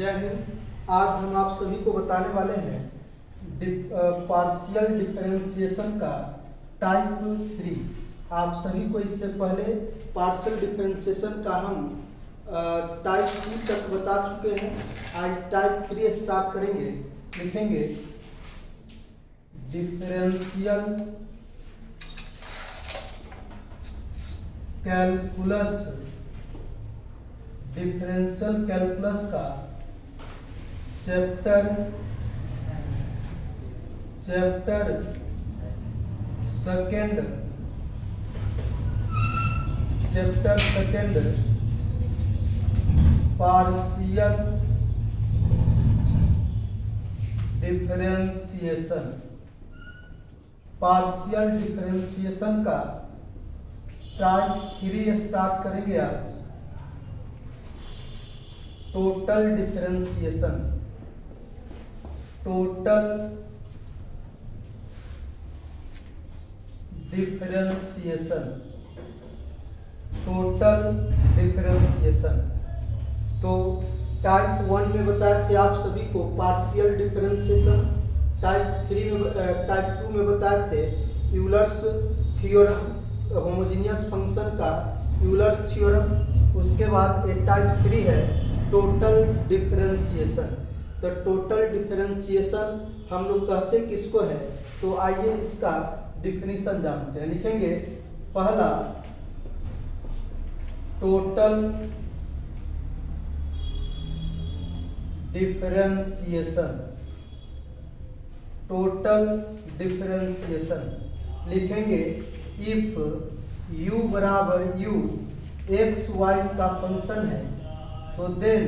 जय हिंद। आज हम आप सभी को बताने वाले हैं पार्शियल डिफरेंशिएशन का टाइप 3। आप सभी को इससे पहले पार्शियल डिफरेंशिएशन का हम टाइप 2 तक बता चुके हैं। आज टाइप 3 स्टार्ट करेंगे। लिखेंगे डिफरेंशियल कैलकुलस। डिफरेंशियल कैलकुलस का chapter second partial differentiation. Partial differentiation का टाइप 3 स्टार्ट करेंगे आज। Total differentiation. Total differentiation. Total differentiation. तो टाइप 1 में बताए थे आप सभी को पार्शियल डिफरेंशिएशन। टाइप 2 में बताए थे यूलर्स थ्योरम, होमोजेनियस फंक्शन का यूलर्स थ्योरम। उसके बाद ये टाइप 3 है टोटल डिफरेंशिएशन। तो टोटल डिफरेंशिएशन हम लोग कहते किसको है, तो आइए इसका डिफिनीशन जानते हैं। लिखेंगे पहला टोटल डिफरेंशिएशन। टोटल डिफरेंशिएशन लिखेंगे इफ u बराबर u x y का फंक्शन है तो then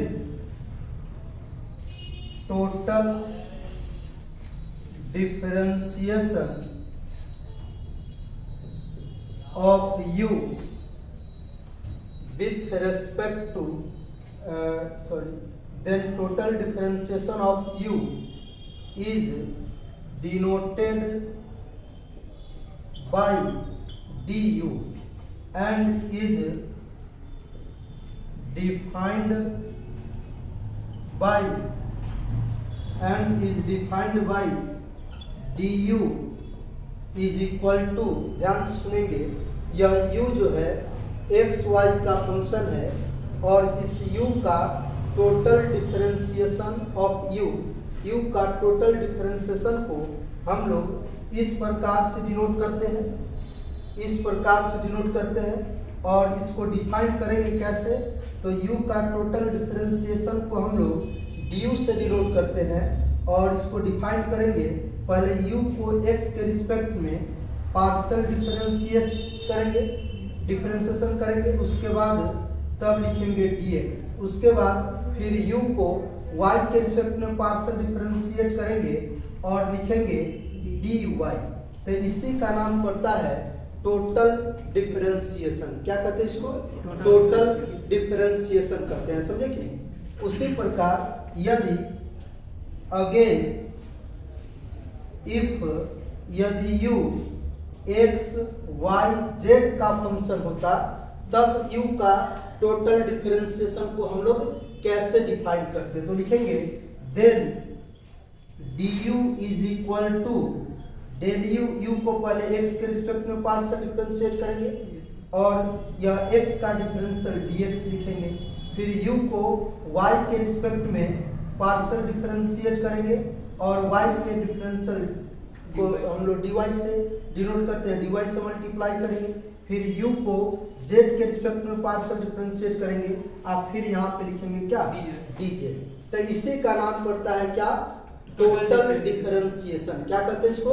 total differentiation of u with respect to then total differentiation of u is denoted by du and is defined by du is equal to, ध्यान से सुनेंगे, यह u जो है एक्स वाई का फंक्शन है और इस u का टोटल डिफरेंशिएशन ऑफ u का टोटल डिफरेंशिएशन को हम लोग इस प्रकार से डिनोट करते हैं। और इसको डिफाइन करेंगे कैसे, तो u का टोटल डिफरेंशिएशन को हम लोग du से डिनोट करते हैं और इसको डिफाइन करेंगे। पहले u को x के रिस्पेक्ट में पार्शियल डिफरेंशिएशन करेंगे, उसके बाद तब लिखेंगे dx। उसके बाद फिर u को y के रिस्पेक्ट में पार्शियल डिफरेंशिएट करेंगे और लिखेंगे dy। तो इसी का नाम पड़ता है टोटल डिफरेंशिएशन। क्या कहते हैं इसको, टोटल डिफरेंशिएशन कहते हैं, समझे कि। उसी प्रकार यदि अगेन यदि u x y z का फंक्शन होता तब u का टोटल डिफरेंशिएशन को हम लोग कैसे डिफाइन करते, तो लिखेंगे then du is equal to del u को पहले x के रिस्पेक्ट में पार्शियल डिफरेंशिएट करेंगे और यह x का डिफरेंशियल dx लिखेंगे। फिर u को y के रिस्पेक्ट में पार्शियल डिफरेंशिएट करेंगे और y के डिफरेंशियल को हम लोग dy से डिनोट करते हैं, dy से मल्टीप्लाई करेंगे। फिर u को z के रिस्पेक्ट में पार्शियल डिफरेंशिएट करेंगे और फिर यहाँ पे लिखेंगे क्या, dz। तो इसी का नाम पड़ता है क्या, टोटल डिफरेंशिएशन। क्या कहते हैं इसको,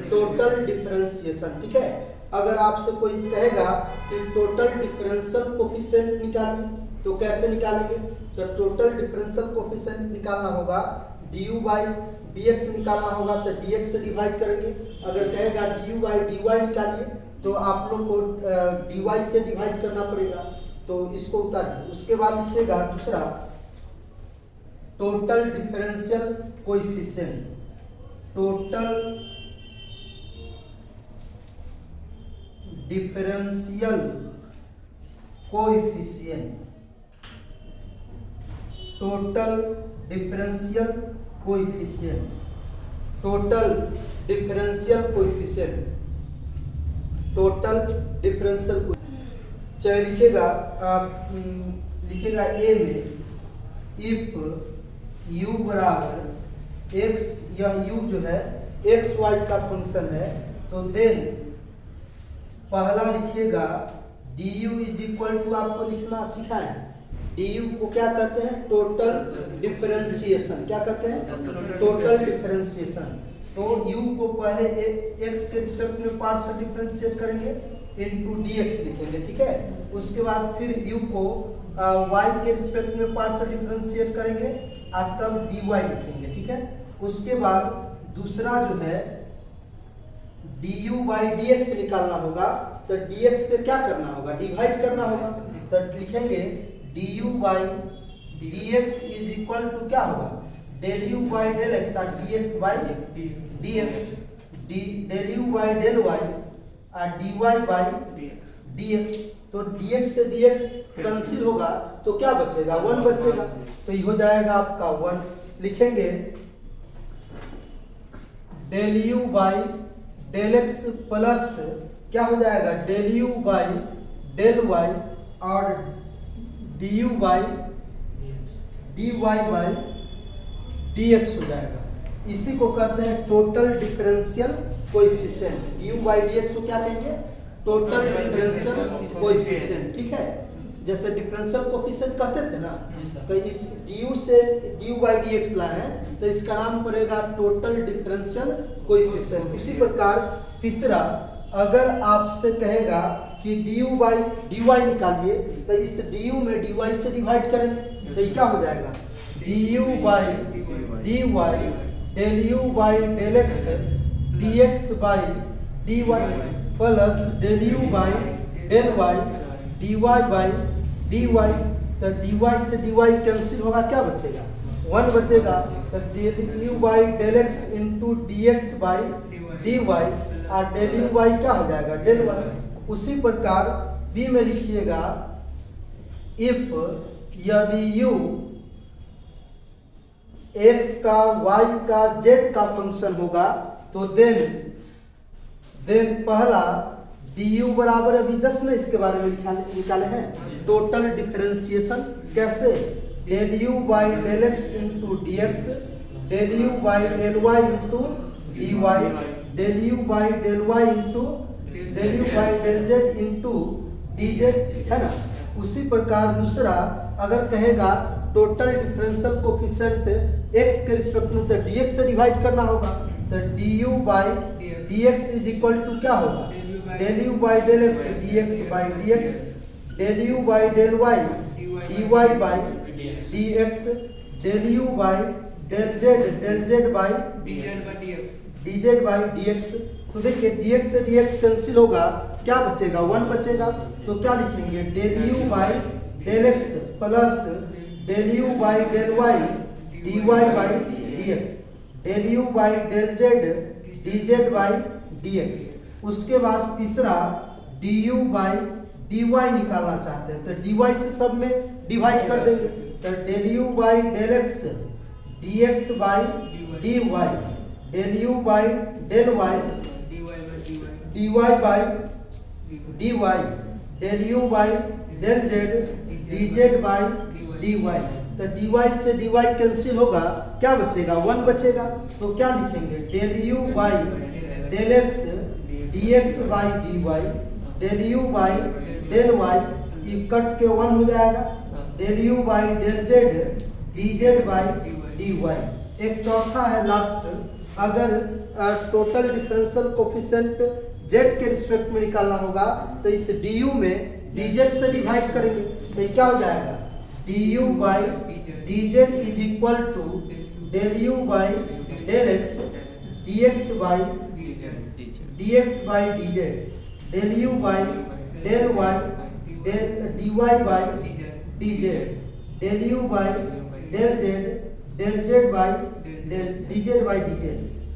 टोटल डिफरेंशिएशन। ठीक है। अगर आपसे कोई कहेगा कि टोटल डिफरेंशियल कोफिशिएंट निकालिए तो कैसे निकालेंगे, तो टोटल डिफरेंशियल कोफिशिएंट निकालना होगा du बाई dx निकालना होगा तो dx से डिवाइड करेंगे। अगर कहेगा du बाई dy निकालिए तो आप लोग को dy से डिवाइड करना पड़ेगा, तो इसको उतारिए। उसके बाद लिखिएगा दूसरा total differential coefficient. Total differential coefficient total differential coefficient, total differential coefficient, total differential. चाहे लिखेगा आप लिखेगा ए में इफ u बराबर x, यह u जो है एक्स वाई का फंक्शन है, तो देन पहला लिखिएगा du इज इक्वल टू, आपको लिखना सिखाएं, du को क्या कहते हैं, टोटल डिफरेंशिएशन। क्या कहते हैं, टोटल डिफरेंशिएशन। तो u को पहले x के रिस्पेक्ट में पार्ट से डिफरेंशिएट करेंगे, इनटू dx लिखेंगे, ठीक है। उसके बाद फिर u को y के रिस्पेक्ट में पार्ट से डिफरेंशिएट करेंगे और तब dy लिखेंगे, ठीक है। उसके बाद दूसरा जो है du by dx निकालना होगा, तो dx से क्या करना होगा, डिवाइड करना होगा, तो लिखेंगे du by dx is equal to क्या होगा, del u by del x और dx by dx, del u by del y और dy by dx। तो dx से dx कैंसिल होगा तो क्या बचेगा, 1 बचेगा, तो ये हो जाएगा आपका 1। लिखेंगे del u by del x plus क्या हो जाएगा, del u by del y और du by dy by dx हो जाएगा। इसी को कहते हैं total differential coefficient. du by dx को क्या कहेंगे, टोटल डिफरेंशियल कोएफिशिएंट, ठीक है। जैसे डिफरेंशियल कोएफिशिएंट कहते थे ना, तो इस du से du by dx लाए हैं, तो इसका नाम पड़ेगा टोटल डिफरेंशियल कोएफिशिएंट। इसी प्रकार तीसरा, अगर आपसे कहेगा कि du by dy निकालिए, तो इस du में dy से डिवाइड करेंगे, तो ये क्या हो जाएगा, du by dy del u by del x dx by dy plus del u by del y dy by dy, तो dy से dy कैंसिल होगा, क्या बचेगा, 1 बचेगा, तो del u by del x into dx by dy और del u by क्या हो जाएगा, del y। उसी प्रकार b में लिखिएगा इफ यदि u x का y का z का फंक्शन होगा, तो देन पहला du बराबर, अभी जस्ट ने इसके बारे में निकाले हैं, टोटल डिफरेंशिएशन कैसे, del u by del x into dx, del u by del y into dy, del u by del y into del u by del z into dz, है ना। उसी प्रकार दूसरा, अगर कहेगा टोटल डिफरेंशियल कोएफिशिएंट x के respect में, तो dx से डिवाइड करना होगा, तो du by dx is equal to क्या होगा, del u by del x dx by dx, del u by del y dy by dx, del u by del z by dz by dx। तो देखिए dx से dx cancel होगा, क्या बचेगा, 1 बचेगा, तो क्या लिखेंगे, del u by del x plus del u by del y dy by dx, del u by del z dz by dx। उसके बाद तीसरा du by dy निकालना चाहते हैं, तो dy से सब में डिवाइड कर देंगे, तो del u by del x dx by dy, del u by del y dy by dy, del u by del z dz by dy, तो dy से dy कैंसिल होगा, क्या बचेगा, 1 बचेगा, तो क्या लिखेंगे, del u by del x dx by dy, del u by del y, ये कट के 1 हो जाएगा, del u by del z dz by dy। एक चौथा है लास्ट, अगर टोटल डिफरेंशियल कोएफिशिएंट z के रिस्पेक्ट में निकालना होगा, तो इस du में dz से डिवाइड करेंगे, तो ये क्या हो जाएगा, du by dz is equal to del u by del x dx by dz, del u by del y dy by dz, del u by del z by dz by dz।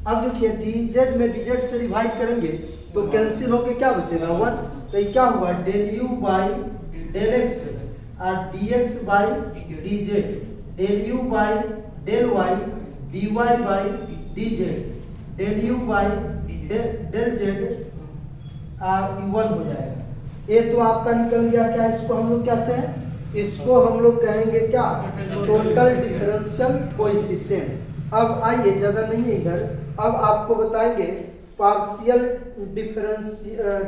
अब देखिए dz में dz से divide करेंगे तो cancel होके क्या बचेगा, 1, तो ये क्या हुआ, del u by del x और dx by dz, del u by del y dy by dz, del u by del z one हो जाएगा। ये तो आपका निकल गया। क्या इसको हम लोग कहते हैं? इसको हम लोग कहेंगे क्या? Total differential coefficient. अब आइए, जगह नहीं है इधर, अब आपको बताएंगे पार्शियल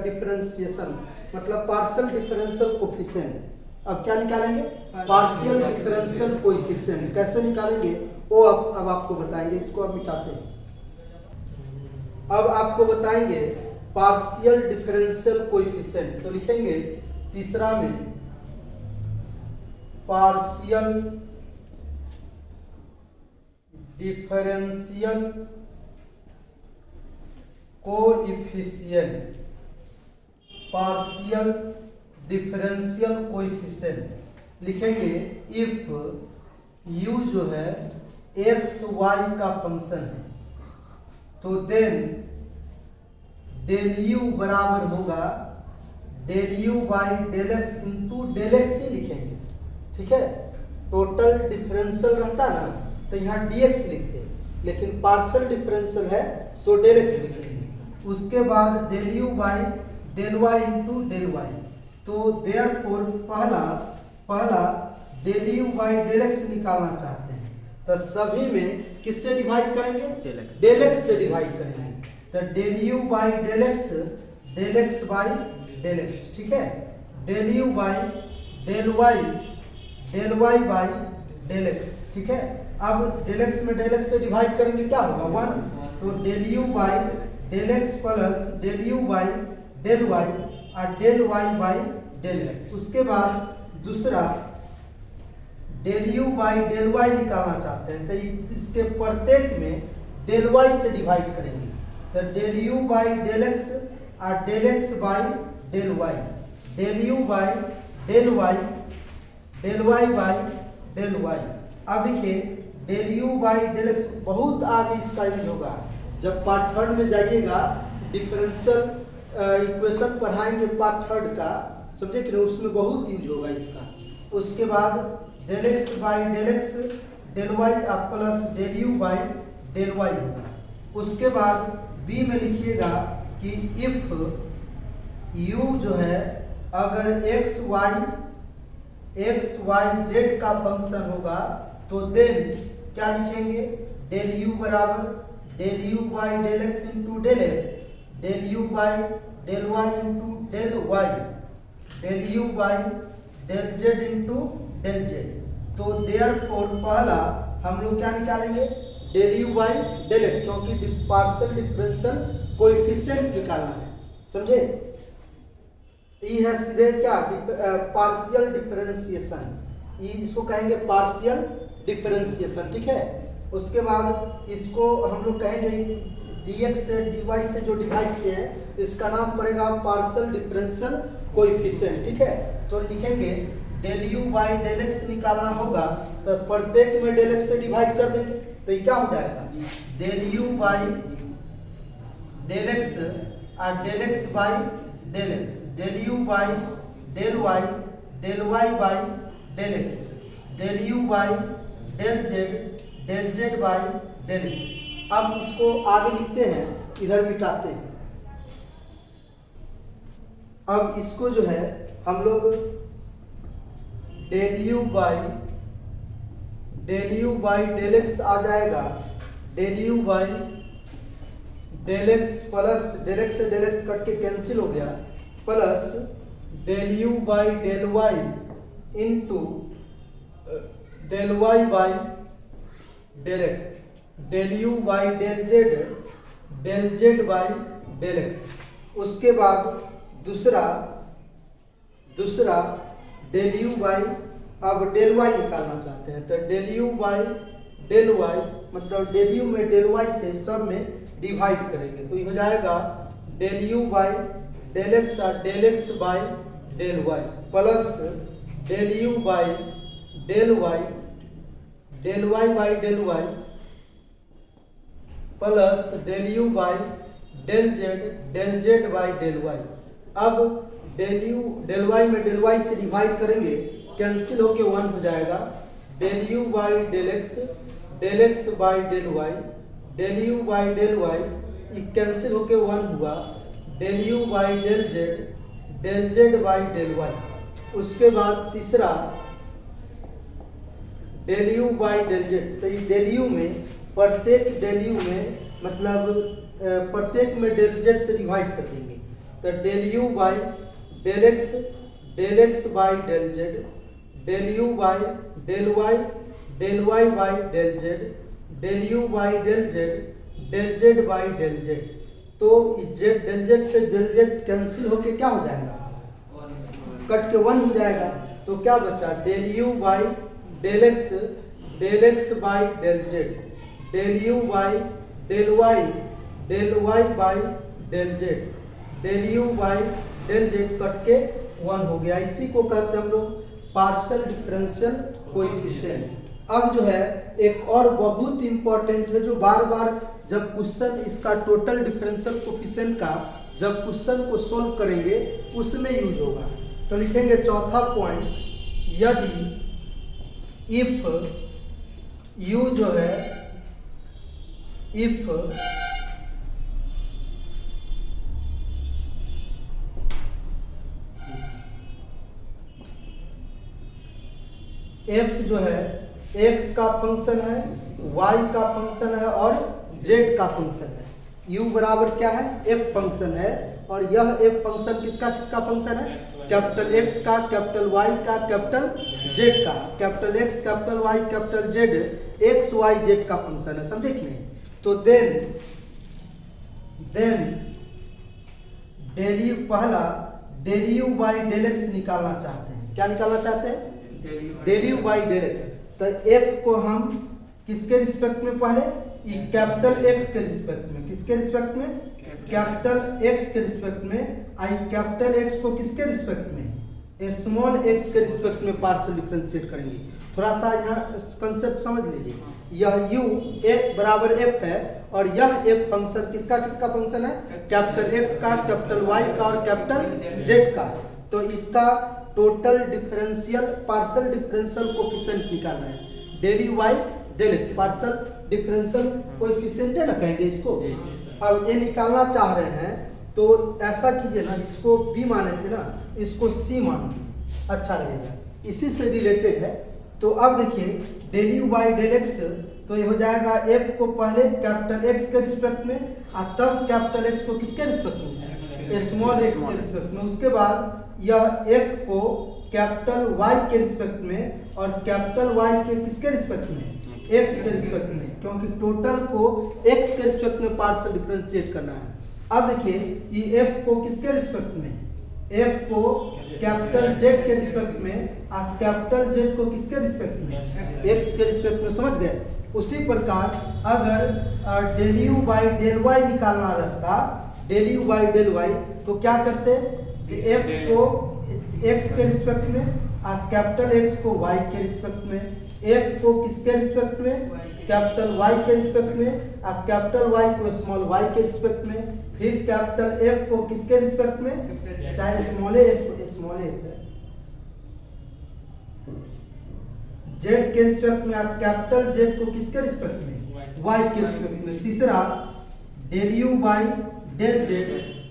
डिफरेंशिएशन, मतलब पार्शियल डिफरेंशियल कोएफिशिएंट। अब क्या निकालेंगे? Partial differential coefficient. कैसे निकालेंगे वो अब आपको बताएंगे। इसको अब मिटाते हैं। अब आपको बताएंगे पार्शियल डिफरेंशियल कोएफिशिएंट। तो लिखेंगे तीसरा में partial differential coefficient, partial differential coefficient लिखेंगे इफ u जो है x y का फंक्शन है, तो देन डेल u बराबर होगा del u by del x into del x ही लिखेंगे। ठीक है, टोटल डिफरेंशियल रहता ना तो यहाँ dx लिखते, लेकिन पार्शियल डिफरेंशियल है तो डेल x लिखेंगे। उसके बाद del u by del y into del y, तो देयरफॉर पहला del u by del x निकालना चाहते हैं, तो सभी में किससे डिवाइड करेंगे? डेल x से डिवाइड करेंगे। तो del u by del x by del x। ठीक है, del u by del y by del x। ठीक है, अब डेल x में डेल x से डिवाइड करेंगे, क्या होगा? 1। तो del u by del x plus del u by del y और del y by del x। उसके बाद दूसरा del u by del y निकालना चाहते हैं, तो इसके प्रत्येक में डेल y से डिवाइड करेंगे। तो del u by del x और del x by del y, del u by del y by del y। अब देखिए del u by del x बहुत आगे इसका यूज होगा। जब पार्ट थर्ड में जाइएगा, डिफरेंशियल इक्वेशन पढ़ाएंगे पार्ट थर्ड का, समझे कि उसमें बहुत यूज होगा इसका। उसके बाद del x by del x del y plus del u by del y होगा। उसके बाद बी में लिखिएगा कि इफ u जो है अगर x y z का फंक्शन होगा, तो देन क्या लिखेंगे? डेल u बराबर del u by del x into del x, del u by del y into del y, del u by del z into del z। तो therefore पहला हम लोग क्या निकालेंगे? Del u by del x, क्योंकि partial differential coefficient निकालना है। समझे? ये है सीधे क्या? Partial differentiation. ये इसको कहेंगे पार्शियल डिफरेंशिएशन। ठीक है, उसके बाद इसको हम लोग कहेंगे dx से dy से जो डिवाइड किए हैं, इसका नाम पड़ेगा पार्शियल डिफरेंशियल कोएफिशिएंट। ठीक है, तो लिखेंगे del u by del x निकालना होगा, तो प्रत्येक में डेल x से डिवाइड कर देंगे, तो ये क्या हो जाएगा? Del u by del x और del x by del x, del u by del y by del x, del u by del z by del x। अब इसको आगे लिखते हैं, इधर मिटाते हैं। अब इसको जो है हम लोग del u by del x आ जाएगा, del u by del x plus del x से डेल x कट के कैंसिल हो गया, plus del u by del y into del y by del x, del u by del z by del x। उसके बाद दूसरा del u by, अब del y निकालना चाहते हैं, तो del u by del y, मतलब डेल u में डेल y से सब में डिवाइड करेंगे, तो ये हो जाएगा del u by del x और del x by del y, plus del u by del y by del y, plus del u by del z by del y। अब डेल y में del y से divide करेंगे, cancel होके 1 हो जाएगा। Del u by del x by del u by del y, cancel होके 1 हुआ, del u by del z by del Y. उसके बाद तीसरा del u by del z. तो ये डेल यू में प्रत्येक डेल यू में मतलब प्रत्येक में डेल जेड से डिवाइड कर देंगे। तो del u by del x by del z, del u by del y by del z, del u by del z by del z. तो जेड डेल जेड से डेल जेड कैंसिल होके क्या हो जाएगा, cut के 1 हो जाएगा। तो क्या बचा, del u by del x by del z, del u by del y by del z, del u by del z cut के 1 हो गया। इसी को कहते हैं हम लोग पार्शियल डिफरेंशियल कोएफिशिएंट। अब जो है एक और बहुत इंपॉर्टेंट है जो बार बार जब क्वेश्चन इसका टोटल डिफरेंशियल कोएफिशिएंट का जब क्वेश्चन को सोल्व करेंगे उसमें यूज होगा। तो लिखेंगे चौथा पॉइंट, यदि इफ यू जो है इफ एफ जो है एक्स का फंक्शन है, वाई का फंक्शन है और जेड का फंक्शन है। यू बराबर क्या है, एफ फंक्शन है और यह एफ फंक्शन किसका फंक्शन है, कैपिटल एक्स का, कैपिटल वाई का, कैपिटल जेड का। Capital x, capital Y, capital Z x y z का फंक्शन है, समझे कि नहीं। तो देन डेल यू पहला del u by del x निकालना चाहते हैं। क्या निकालना चाहते हैं, del u by del x. तो एफ को हम किसके रिस्पेक्ट में, पहले कैपिटल एक्स के रिस्पेक्ट में, किसके रिस्पेक्ट में, कैपिटल एक्स के रिस्पेक्ट में। आई कैपिटल एक्स को किसके रिस्पेक्ट में, स्मॉल एक्स के रिस्पेक्ट में पार्शियल डिफरेंशिएट करेंगे। थोड़ा सा यहाँ कंसेप्ट समझ लीजिए, यह u एफ बराबर एफ है और यह एफ फंक्शन किसका फंक्शन है, कैपिटल एक्स का, कैपिटल वाई का और कैपिटल जेड का। तो इसका total differential partial differential coefficient निकालना है, del u by del x partial differential coefficient है ना कहेंगे इसको। अब ये निकालना चाह रहे हैं तो ऐसा कीजिए ना, इसको b माने थे ना, इसको c मान लीजिए, अच्छा रहेगा, इसी से रिलेटेड है। तो अब देखिए del u by del x, तो ये हो जाएगा f को पहले कैपिटल x के रिस्पेक्ट में और तब कैपिटल x को किसके रिस्पेक्ट में, स्मॉल x के रिस्पेक्ट में। उसके बाद यह f को कैपिटल y के रिस्पेक्ट में और कैपिटल y के किसके रिस्पेक्ट में, x के रिस्पेक्ट में, क्योंकि टोटल को x के रिस्पेक्ट में पार्शियल डिफरेंशिएट करना है। अब देखिए ये f को किसके रिस्पेक्ट में, f को कैपिटल z के रिस्पेक्ट में और कैपिटल z को किसके रिस्पेक्ट में, x के रिस्पेक्ट में, समझ गए। उसी प्रकार अगर del u by del y निकालना रहता, del u by del y, तो क्या करते, f को x के रिस्पेक्ट में और कैपिटल x को y के रिस्पेक्ट में, f को किसके रिस्पेक्ट में, कैपिटल y के रिस्पेक्ट में और कैपिटल y को स्मॉल y के रिस्पेक्ट में, फिर कैपिटल f को किसके रिस्पेक्ट में, चाहे स्मॉल f z के रिस्पेक्ट में और कैपिटल z को किसके रिस्पेक्ट में, y के रिस्पेक्ट में। तीसरा del u by del z,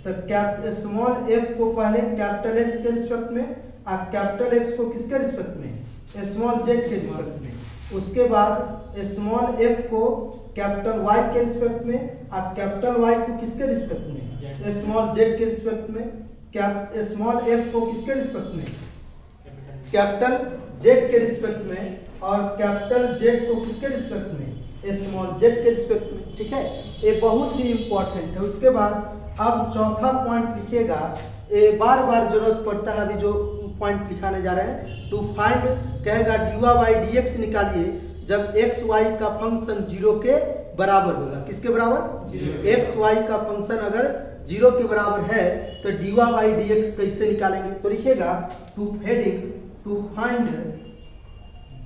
तो स्मॉल f को पहले कैपिटल x के रिस्पेक्ट में और कैपिटल x को किसके रिस्पेक्ट में, स्मॉल z के रिस्पेक्ट में। उसके बाद स्मॉल f को कैपिटल y के रिस्पेक्ट में और कैपिटल y को किसके रिस्पेक्ट में, स्मॉल z के रिस्पेक्ट में। स्मॉल f को किसके रिस्पेक्ट में, कैपिटल z के रिस्पेक्ट में और कैपिटल z को किसके रिस्पेक्ट में, स्मॉल z के रिस्पेक्ट में। ठीक है, ये बहुत ही इंपॉर्टेंट है। उसके बाद अब चौथा पॉइंट लिखिएगा, ये बार बार जरूरत पड़ता है, अभी जो पॉइंट लिखाने जा रहे हैं, टू फाइंड कहेगा dy बाई dx निकालिए जब x y का फंक्शन 0 के बराबर होगा। किसके बराबर, x y का फंक्शन अगर 0 के बराबर है तो dy बाई dx कैसे निकालेंगे। तो लिखिएगा to find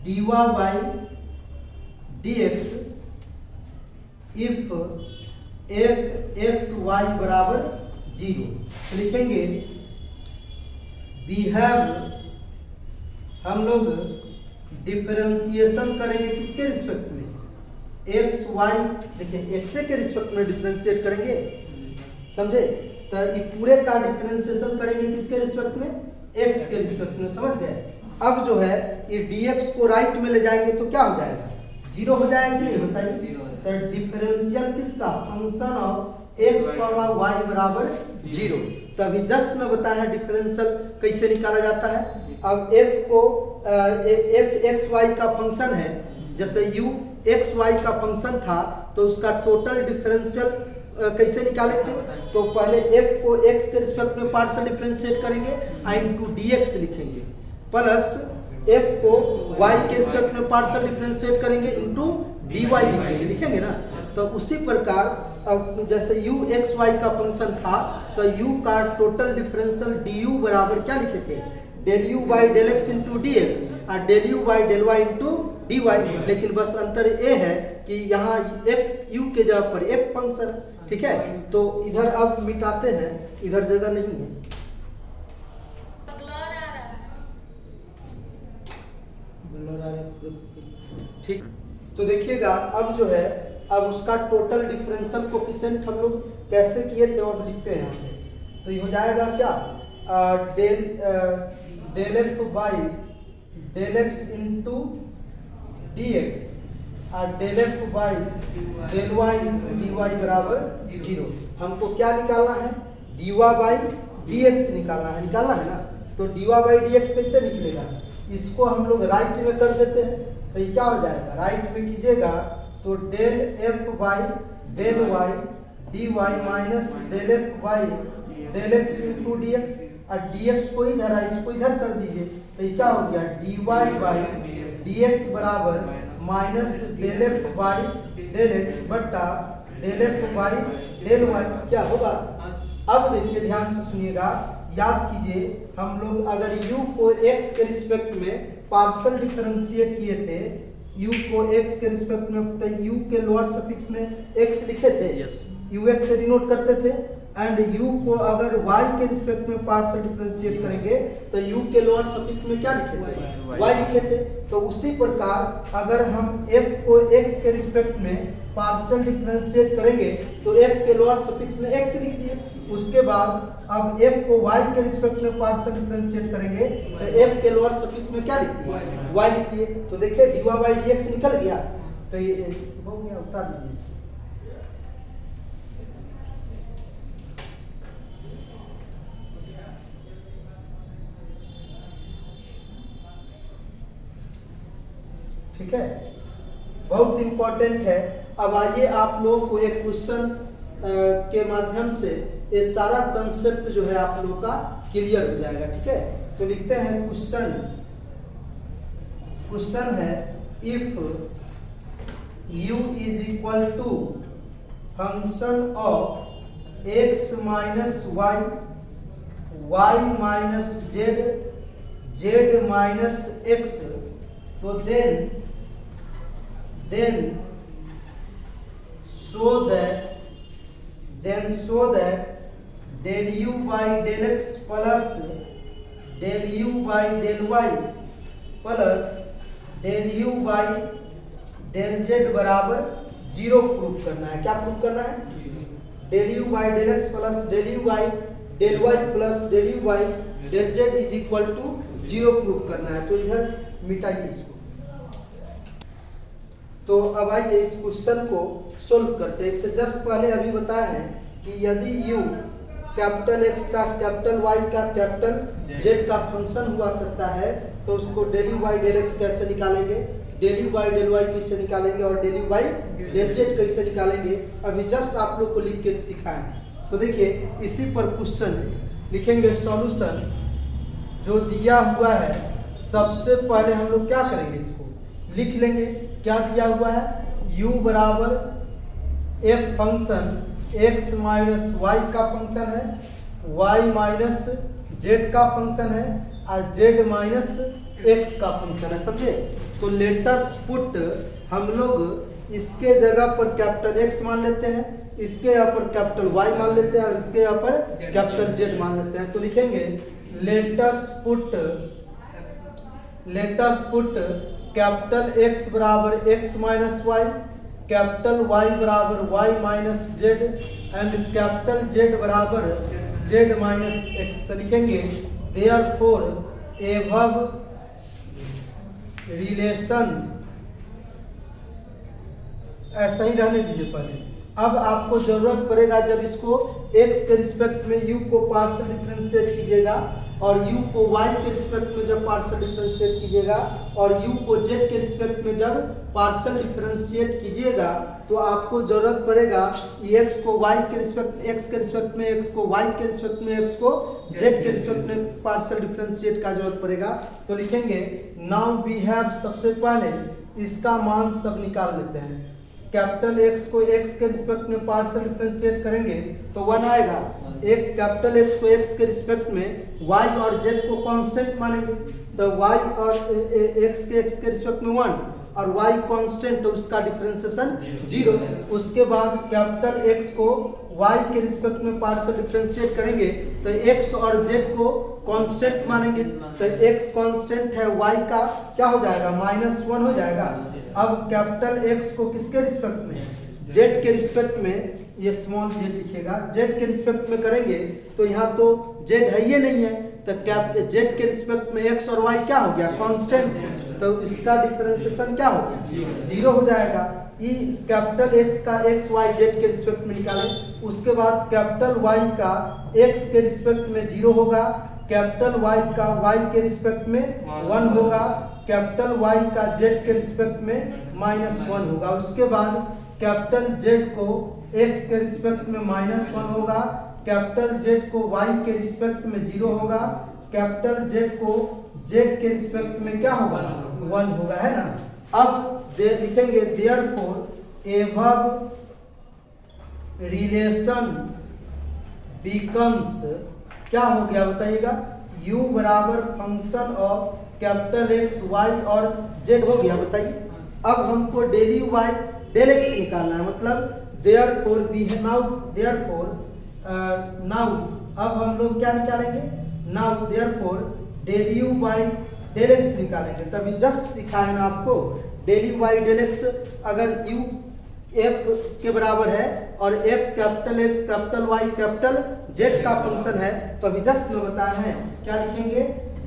dy by dx if f(x, y) बराबर 0। तो लिखेंगे वी हैव, हम लोग डिफरेंशिएशन करेंगे किसके रिस्पेक्ट में, एक्स वाई, देखिए एक्स के रिस्पेक्ट में डिफरेंशिएट करेंगे, समझे। तो ये पूरे का डिफरेंशिएशन करेंगे किसके रिस्पेक्ट में, एक्स के रिस्पेक्ट में, समझ गए। अब जो है ये dx को राइट में ले जाएंगे तो क्या हो जाएगा, जीरो हो जाएगा कि नहीं, बताइए। तो डिफरेंशियल किसका, function of x power y बराबर जीरो। तो अभी जस्ट मैं बताया डिफरेंशियल कैसे निकाला जाता है। अब f को f एक्स वाई का फंक्शन है, जैसे u एक्स वाई का फंक्शन था तो उसका टोटल डिफरेंशियल कैसे निकाले थे, तो पहले f को x के रिस्पेक्ट में पार्शियल डिफरेंशिएट करेंगे इनटू dx लिखेंगे, प्लस f को y के रिस्पेक्ट में पार्शियल डिफरेंशिएट करेंगे इनटू dy लिखेंगे, लिखेंगे ना। तो उसी प्रकार अब जैसे u एक्स वाई का फंक्शन था तो u का टोटल डिफरेंशियल du बराबर क्या लिखे थे, del u by del x into d x और del u by del y into d y. लेकिन बस अंतर ये है कि यहाँ f u के जगह पर f फंक्शन, ठीक है। तो इधर अब मिटाते हैं, इधर जगह नहीं है, ठीक। तो देखिएगा अब जो है अब उसका टोटल डिफरेंशियल कोफिशिएंट हम लोग कैसे किए थे अब लिखते हैं यहाँ पे। तो ये हो जाएगा क्या, del F by del x into d x और del F by del y into d y बराबर जीरो। हमको क्या निकालना है, d y by d x निकालना है ना। तो d y by d x कैसे निकलेगा, इसको हम लोग राइट में कर देते हैं। तो ये क्या हो जाएगा, राइट में कीजिएगा तो del F by del y d y minus del F by del x into d x और डी एक्स को इधर है इसको इधर कर दीजिए। तो ये क्या हो गया, d y by d x बराबर minus del F by del x बट्टा del F by del y क्या होगा। अब देखिए ध्यान से सुनिएगा, याद कीजिए हम लोग अगर u को x के रिस्पेक्ट में पार्शियल डिफरेंशिएट किए थे, u को x के रिस्पेक्ट में, तो u के लोअर सफिक्स में x लिखे थे, ux से डिनोट करते थे। एंड u को अगर y के रिस्पेक्ट में पार्शियल डिफरेंशिएट करेंगे तो u के लोअर सफिक्स में क्या लिखे थे, y लिखे थे। तो उसी प्रकार अगर हम f को x के रिस्पेक्ट में पार्शियल डिफरेंशिएट करेंगे तो f के लोअर सफिक्स में x लिख दिए। उसके बाद अब f को y के रिस्पेक्ट में पार्शियल डिफरेंशिएट करेंगे तो f के लोअर सफिक्स में क्या लिख दिए, y लिख दिए। तो देखिए dy बाई dx निकल गया। तो ये हो गया, उतार लीजिए इसको। ठीक है, बहुत इंपॉर्टेंट है। अब आइए आप लोगों को एक क्वेश्चन के माध्यम से ये सारा कंसेप्ट जो है आप लोगों का क्लियर हो जाएगा, ठीक है। तो लिखते हैं क्वेश्चन है if u is equal to function of x minus y y minus z z minus x, तो then show that del u by del x plus del u by del y plus del u by del z बराबर zero proof करना है। क्या proof करना है, del u by del x plus del u by del y plus del u by del z is equal to zero proof करना है। तो इधर मिटाइए इसको। तो अब आइए इस क्वेश्चन को सोल्व करते हैं। इससे जस्ट पहले अभी बताया है कि यदि u कैपिटल x का कैपिटल y का कैपिटल z का फंक्शन हुआ करता है तो उसको del u by del x कैसे निकालेंगे, del u by del y कैसे निकालेंगे और del u by del z कैसे निकालेंगे, अभी जस्ट आप लोग को लिख के सिखाएं। तो देखिए इसी पर क्वेश्चन लिखेंगे, सॉल्यूशन जो दिया हुआ है सबसे पहले हम लोग क्या करेंगे, इसको लिख लेंगे। क्या दिया हुआ है, u बराबर f function x minus y का फंक्शन है, y माइनस z का फंक्शन है और z माइनस x का फंक्शन है, समझे। तो लेटस पुट हम लोग इसके जगह पर कैपिटल x मान लेते हैं, इसके यहाँ पर कैपिटल y मान लेते हैं और इसके यहाँ पर कैपिटल z मान लेते हैं। तो लिखेंगे लेटस पुट कैपिटल एक्स बराबर x minus y, capital Y बराबर y minus z and capital Z बराबर जेड माइनस एक्स। तो लिखेंगे देयरफॉर एबव रिलेशन, ऐसा ही रहने दीजिए पहले। अब आपको जरूरत पड़ेगा जब इसको x के रिस्पेक्ट में u को पार्शियल डिफरेंशिएट कीजिएगा और u को y के रिस्पेक्ट में जब पार्शियल डिफरेंशिएट कीजिएगा और u को z के रिस्पेक्ट में जब पार्शियल डिफरेंशिएट कीजिएगा तो आपको जरूरत पड़ेगा x को y के रिस्पेक्ट में x के रिस्पेक्ट में, x को y के रिस्पेक्ट में, x को z के रिस्पेक्ट में पार्शियल डिफरेंशिएट का जरूरत पड़ेगा। तो लिखेंगे नाउ वी हैव, सबसे पहले इसका मान सब निकाल लेते हैं। कैपिटल x को x के रिस्पेक्ट में पार्शियल डिफरेंशिएट करेंगे तो 1 आएगा। एक कैपिटल x को x के रिस्पेक्ट में y और z को कांस्टेंट मानेंगे तो y और x के रिस्पेक्ट में 1 और y कांस्टेंट तो उसका डिफरेंशिएशन 0। उसके बाद कैपिटल x को y के रिस्पेक्ट में पार्शियल डिफरेंशिएट करेंगे तो x और z को कांस्टेंट मानेंगे तो x कांस्टेंट है, y का क्या हो जाएगा -1 हो जाएगा। अब कैपिटल x को किसके रिस्पेक्ट में, z के रिस्पेक्ट में, ये स्मॉल z लिखेगा, z के रिस्पेक्ट में करेंगे तो यहाँ तो z है ही नहीं है तो z के रिस्पेक्ट में x और y क्या हो गया कांस्टेंट, तो इसका डिफरेंशिएशन क्या हो गया 0 हो जाएगा। ई कैपिटल x का x y z के रिस्पेक्ट में निकालें, उसके बाद कैपिटल y का x के रिस्पेक्ट में 0 होगा, कैपिटल y का y के रिस्पेक्ट में 1 होगा, कैपिटल y का z के रिस्पेक्ट में -1 होगा। उसके बाद कैपिटल z को x के रिस्पेक्ट में -1 होगा, कैपिटल z को y के रिस्पेक्ट में 0 होगा, कैपिटल z को z के रिस्पेक्ट में क्या होगा 1 होगा, है ना। अब लिखेंगे देयरफॉर एबव रिलेशन बिकम्स, क्या हो गया बताइएगा, u बराबर function of capital x y और z हो गया। बताइए अब हमको del u by del x निकालना है, मतलब therefore we now, therefore now अब हम लोग क्या निकालेंगे, now therefore del u by del x निकालेंगे। तभी जस्ट सिखा है ना आपको, del u by del x अगर u f के बराबर है और f capital x capital y capital z का फंक्शन है तो अभी जस्ट में बताया है, क्या लिखेंगे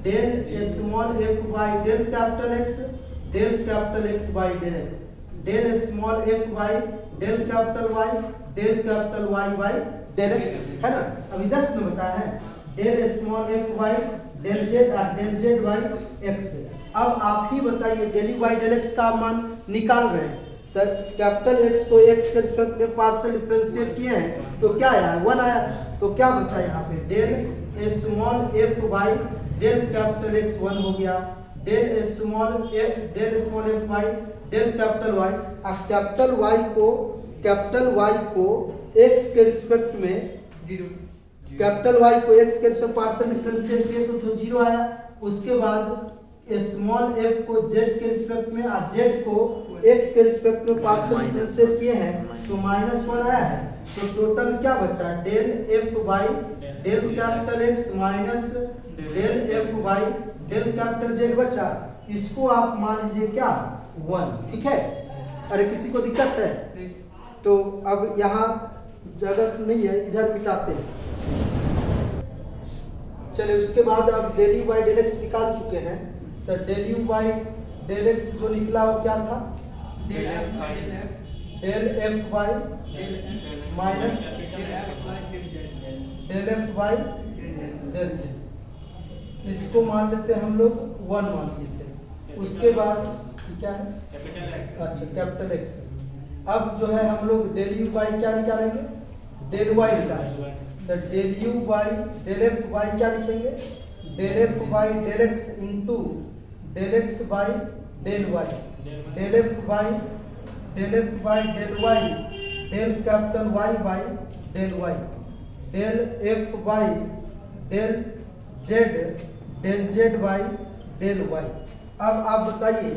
del small f by del capital x, del capital x by del x, del small f by del capital y, del capital y by del x, है ना। अभी जस्ट में बताया है del small f by del z और del z by x। अब आप ही बताइए del u by del x का मान निकाल रहे हैं तो कैपिटल x को x के रिस्पेक्ट में पार्शियल डिफरेंशिएट किए हैं तो क्या आया 1 आया, तो क्या बचा यहाँ पे del small f by del capital x 1 हो गया, del small f by del capital y। अब कैपिटल y को x के रिस्पेक्ट में 0, कैपिटल y को x के रिस्पेक्ट पार्शियल डिफरेंशिएट किए तो 0 आया। उसके बाद स्मॉल f को z के रिस्पेक्ट में और z को x के रिस्पेक्ट में पार्शियल डिफरेंशिएट किए हैं तो -1 आया है। तो टोटल क्या बचा del f by del capital x minus del f by del capital z बचा। इसको आप मान लीजिए क्या 1, ठीक है। अरे किसी को दिक्कत है तो अब यहाँ जगह नहीं है, इधर मिटाते हैं। चलिए उसके बाद अब del u by del x निकाल चुके हैं तो del u by del x जो निकला वो क्या था del f by minus del f by del z, इसको मान लेते हैं हम लोग 1 मान लेते हैं। उसके बाद क्या है अच्छा कैपिटल x। अब जो है हम लोग डेल u बाई क्या निकालेंगे डेल y निकालेंगे तो del u by del f by क्या लिखेंगे del f by del x into del x by del y, del f by del y del capital y by del y, del f by del z by del y। अब आप बताइए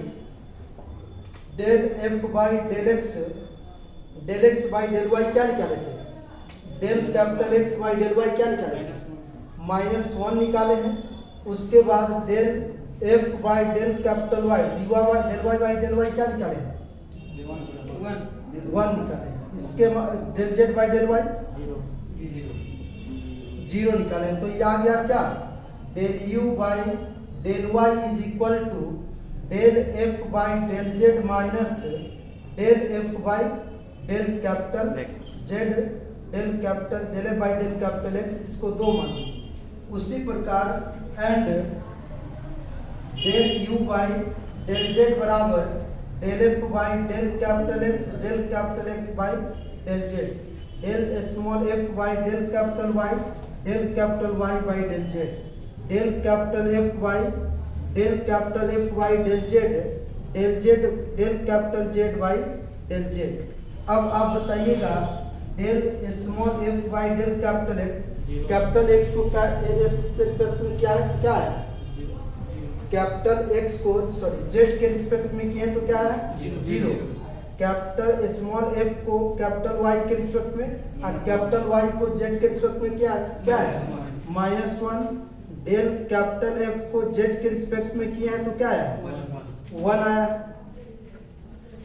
del f by del x by del y क्या निकाले थे, del capital x by del y क्या निकाले -1 निकाले हैं। उसके बाद del F by del capital Y del y by del y क्या निकाले? 1 निकाले। इसके del z by del y 0 निकाले। तो ये आ गया क्या? Del u by del y is equal to del F by del z minus del F by del capital Z del capital del F by del capital x, इसको 2 मान। उसी प्रकार and del u by del z बराबर del F by del capital x by del z del small F by del capital Y by del z del capital f by del z capital Z by del z. अब आप बताइएगा del small F by del capital x को क्या है? Capital x को z के respect में किए तो क्या है? 0। कैपिटल स्मॉल एफ को कैपिटल वाई के रिस्पेक्ट में और कैपिटल वाई को जेड के रिस्पेक्ट में क्या है? -1। डेल कैपिटल एफ को जेड के रिस्पेक्ट में किया है तो क्या है? 1 आया।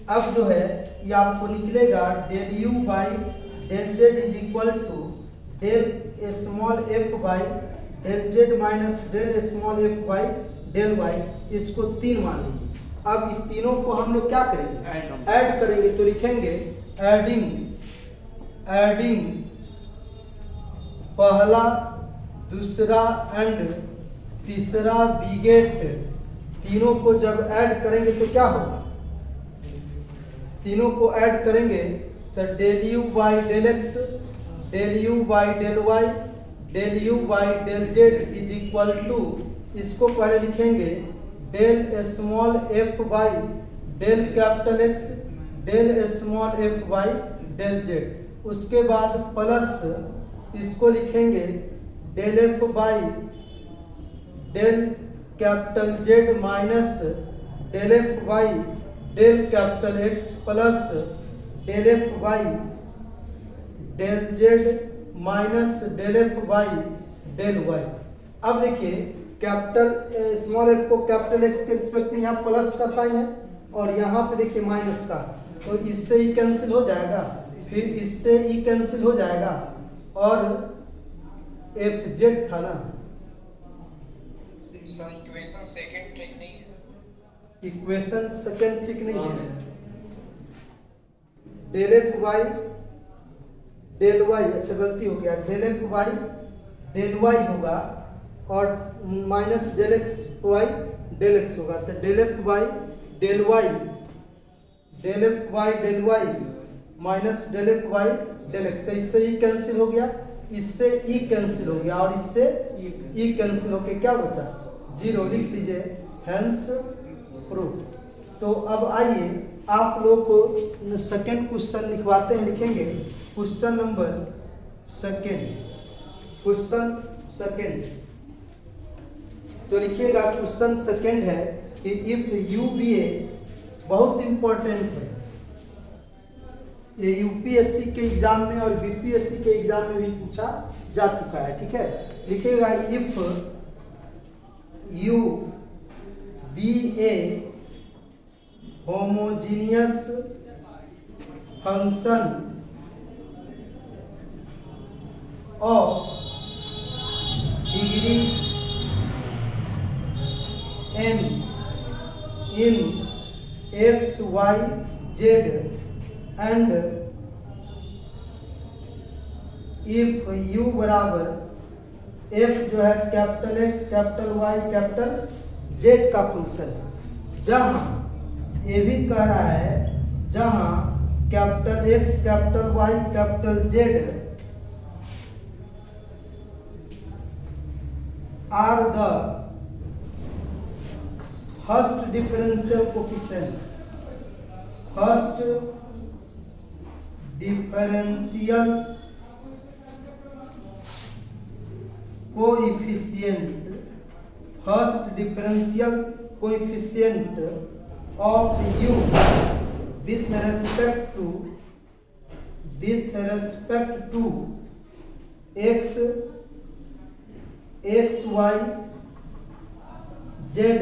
अब जो है ये आपको निकलेगा del u by del z is equal to del small F by del z minus del small F by del y. इसको 3 मान लीजिए। अब इस तीनों को हम लोग क्या करेंगे? ऐड करेंगे। तो लिखेंगे एडिंग पहला दूसरा एंड तीसरा बिगेट, तीनों को जब ऐड करेंगे तो क्या होगा? तीनों को ऐड करेंगे तो del u by del x del u by del y del u by del z is equal to, इसको पहले लिखेंगे del small F by del capital x del small F by del z. उसके बाद plus इसको लिखेंगे del F by del capital z minus del F by del capital x plus del F by del z minus del F by del y. अब देखिए capital small f को capital x के respect में यहाँ plus का sign है और यहाँ पे देखिए माइनस का, तो इससे ही कैंसिल हो जाएगा, फिर इससे ही कैंसिल हो जाएगा और एफ जेड था ना। इक्वेशन सेकंड ठीक नहीं है। इक्वेशन सेकंड ठीक नहीं है। Del f y del y, अच्छा गलती हो गया, del f y del y होगा और minus del x y del x होगा। तो del f y del y minus del f y del x, तो इससे ई कैंसिल हो गया, इससे ई कैंसिल हो गया और इससे ई कैंसिल होके क्या बचा? 0। लिख लीजिए हेंस प्रूफ। तो अब आइए आप लोग को सेकेंड क्वेश्चन लिखवाते हैं। लिखेंगे क्वेश्चन नंबर सेकेंड। तो लिखिएगा क्वेश्चन सेकेंड है कि इफ यू बी ए, बहुत इंपॉर्टेंट है ये, यूपीएससी के एग्जाम में और बीपीएससी के एग्जाम में भी पूछा जा चुका है। ठीक है, लिखिएगा if u be a homogeneous function of degree n in x y z and if u बराबर f जो है capital x capital y capital z का फंक्शन है, जहां ये भी कह रहा है जहां capital x capital y capital z are the first differential coefficient of u with respect to x y z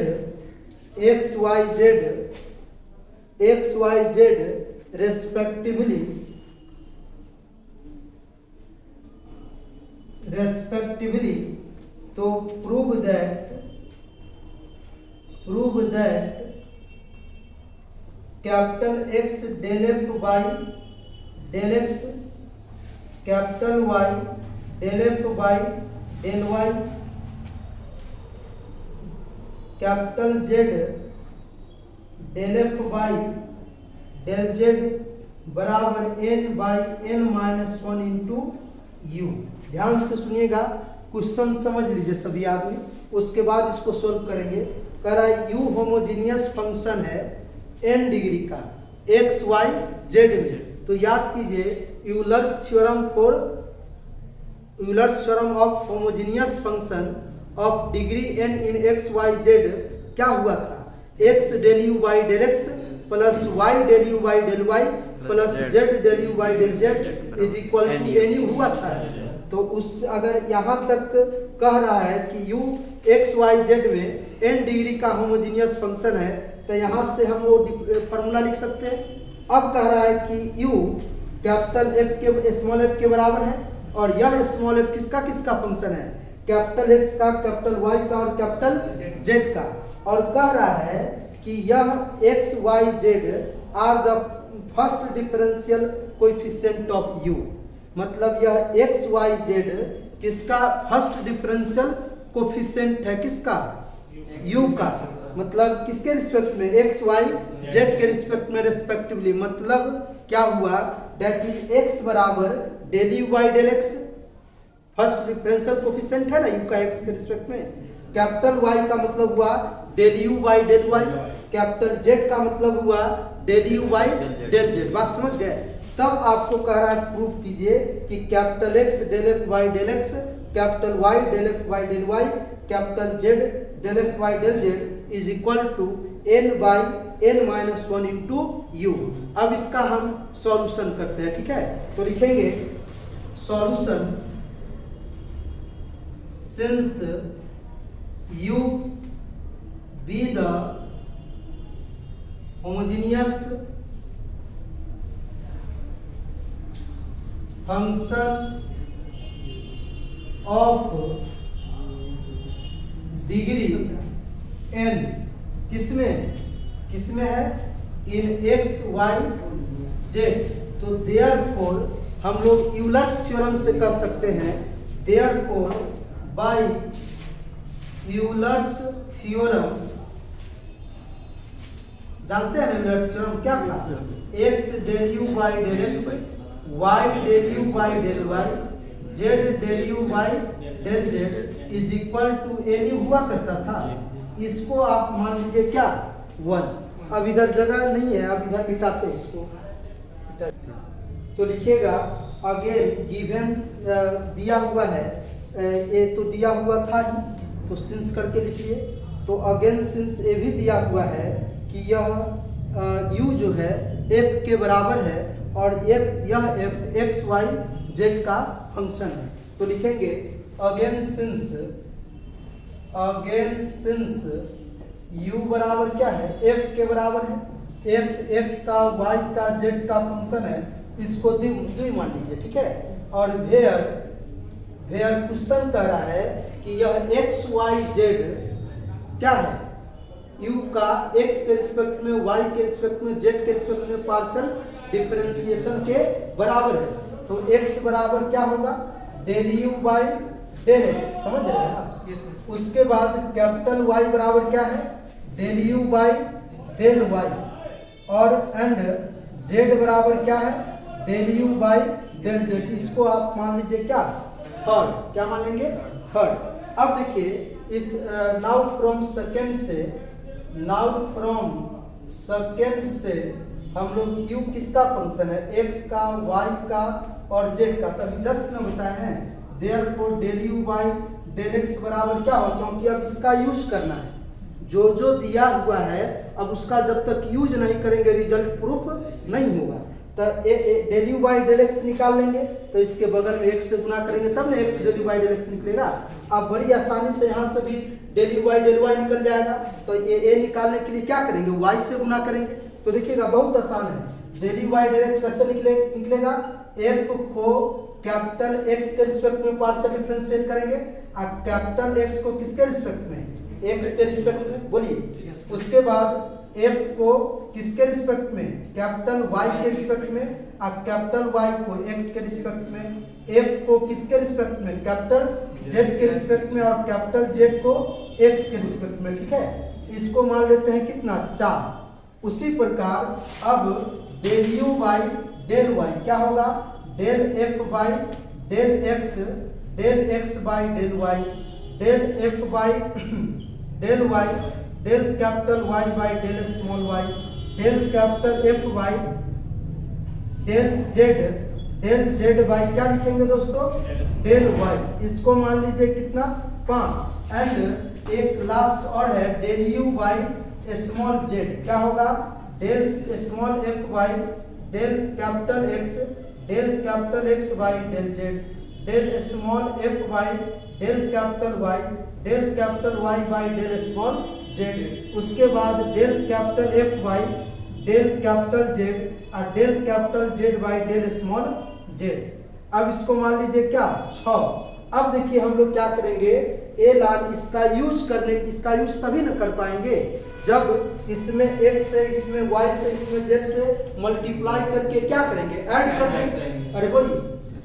x y z respectively, तो prove that capital x del F by del x, capital Y del F by del y, capital Z del F by del z बराबर n by n minus 1 into u. ध्यान से सुनिएगा, question समझ लीजिए सभी आदमी, उसके बाद इसको सोल्व करेंगे। कह रहा है u होमोजीनियस फंक्शन है n डिग्री का x y z में। तो याद कीजिए Euler's theorem of homogeneous function of degree n in x y z क्या हुआ था, x del u by del x plus y del u by del y plus z del u by del z is equal to n u हुआ था। तो उस अगर यहाँ तक कह रहा है कि u x y z में n डिग्री का होमोजीनियस फंक्शन है, तो यहाँ से हम वो फॉर्मूला लिख सकते हैं। अब कह रहा है कि u कैपिटल f के स्मॉल f के बराबर है, और यह स्मॉल f किसका फंक्शन है, कैपिटल x का, कैपिटल y का और कैपिटल z का। और कह रहा है कि यह x y z are the first differential coefficient of u, मतलब यह x y z किसका फर्स्ट डिफरेंशियल कोएफिशिएंट है, किसका, u का, मतलब किसके रिस्पेक्ट में, x y z के रिस्पेक्ट में रेस्पेक्टिवली। मतलब क्या हुआ, दैट इज x बराबर del u by del x, first differential coefficient है ना u का x के रिस्पेक्ट में, कैपिटल y का मतलब हुआ del u by del y, capital z का मतलब हुआ del u by del z। बात समझ गए। तब आपको कह रहा है प्रूफ कीजिए कि capital x del f by del x, capital y del f by del y, capital z del f by del z is equal to n by n minus 1 into u. अब इसका हम solution करते हैं, ठीक है। तो लिखेंगे solution, since u be the homogeneous function of degree n, किसमें है, इन x y z। तो देयरफॉर हम लोग यूलर्स थ्योरम से कर सकते हैं, देयरफॉर बाय यूलर्स थ्योरम, जानते हैं यूलर्स थ्योरम क्या था, x del u by del x, y del u by del y, z del u by del z is equal to n हुआ करता था। इसको आप मान लीजिए क्या, 1। अब इधर जगह नहीं है, अब इधर मिटाते हैं इसको। तो लिखिएगा अगेन गिवन दिया हुआ है, ये तो दिया हुआ था ही, तो सिंस करके लिखिए। तो अगेन सिंस ये भी दिया हुआ है कि यह u जो है f के बराबर है, और यह f x y z का फंक्शन है। तो लिखेंगे अगेन सिंस u बराबर क्या है, f के बराबर है, f x का y का z का फंक्शन है, इसको द्वि मान लीजिए, ठीक है। और वेयर क्वेश्चन कह रहा है कि यह x y z क्या है, u का x के रिस्पेक्ट में, y के रिस्पेक्ट में, z के रिस्पेक्ट में पार्शियल डिफरेंशिएशन के बराबर है। तो x बराबर क्या होगा, del u by del x, समझ रहे हैं ना। उसके बाद कैपिटल Y बराबर क्या है, del u by del y, और एंड z बराबर क्या है, del u by del z। इसको आप मान लीजिए क्या, थर्ड, क्या मान लेंगे, थर्ड। अब देखिए इस नाउ फ्रॉम सेकेंड से हम लोग u किसका फंक्शन है, x का, y का और z का, तभी जस्ट में बताए हैं। Therefore del u by del x बराबर क्या हो, क्योंकि अब इसका यूज करना है, जो दिया हुआ है, अब उसका जब तक यूज नहीं करेंगे रिजल्ट प्रूफ नहीं होगा। तो del u by del x निकाल लेंगे, तो इसके बगल में x से गुना करेंगे तब ना x del u by del x निकलेगा। अब बड़ी आसानी से यहाँ से भी del u by del y निकल जाएगा। तो ये निकालने के लिए क्या करेंगे, y से गुना करेंगे। तो देखिएगा बहुत आसान है, del u by del x कैसे निकलेगा, f को कैपिटल x के रिस्पेक्ट में पार्शियल डिफरेंशिएट करेंगे और कैपिटल x को किसके रिस्पेक्ट में, x के रिस्पेक्ट में, बोलिए। उसके बाद f को किसके रिस्पेक्ट में, कैपिटल y के रिस्पेक्ट में, और कैपिटल y को x के रिस्पेक्ट में, f को किसके रिस्पेक्ट में, कैपिटल z के रिस्पेक्ट में, और कैपिटल z को x के रिस्पेक्ट में। ठीक है, इसको मान लेते हैं कितना, 4। उसी प्रकार अब del u by del y क्या होगा, del f by del x, del x by del y, del f by del y, del capital Y by del small y, del capital F by del Z by क्या लिखेंगे दोस्तों, del Y। इसको मान लीजिए कितना, 5। And एक last और है del U by small z, क्या होगा, del small f by del capital X, del capital X by del Z, del small f by del capital Y, del capital Y by del small z। उसके बाद del capital f by del capital z और del capital z by del small z। अब इसको मान लीजिए क्या, 6। अब देखिए हम लोग क्या करेंगे, ए लाल इसका यूज तभी न कर पाएंगे जब इसमें x से इसमें y से इसमें z से मल्टीप्लाई करके क्या करेंगे, ऐड कर देंगे। अरे बोलिए,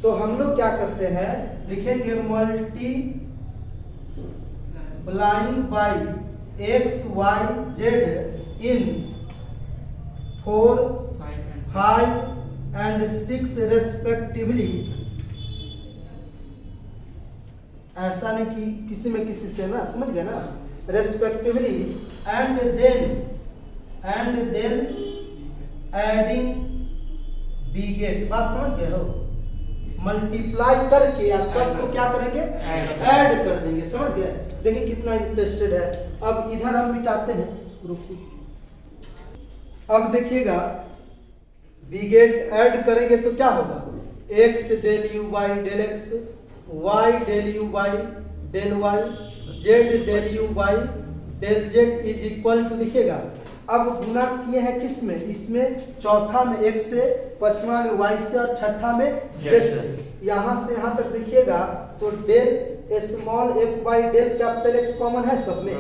तो हम लोग क्या करते हैं, लिखेंगे multiplying by x y z in 4, 5 and 6 respectively। ऐसा नहीं कि किसी में किसी से ना, समझ गए ना, respectively and then adding beget। बात समझ गए हो, मल्टीप्लाई करके या सब को क्या करेंगे, ऐड कर देंगे। समझ गए, देखिए कितना इंटरेस्टेड है। अब इधर हम मिटाते हैं, अब देखिएगा बिगेट ऐड करेंगे तो क्या होगा, x del u by del x, y del u by del y, z del u by del z is equal to, देखिएगा अब गुना किए हैं किस में, इसमें चौथा में x से, पांचवा में y से और छठा में z से। यहाँ से यहाँ तक देखिएगा तो del small f by del capital x common है सब में।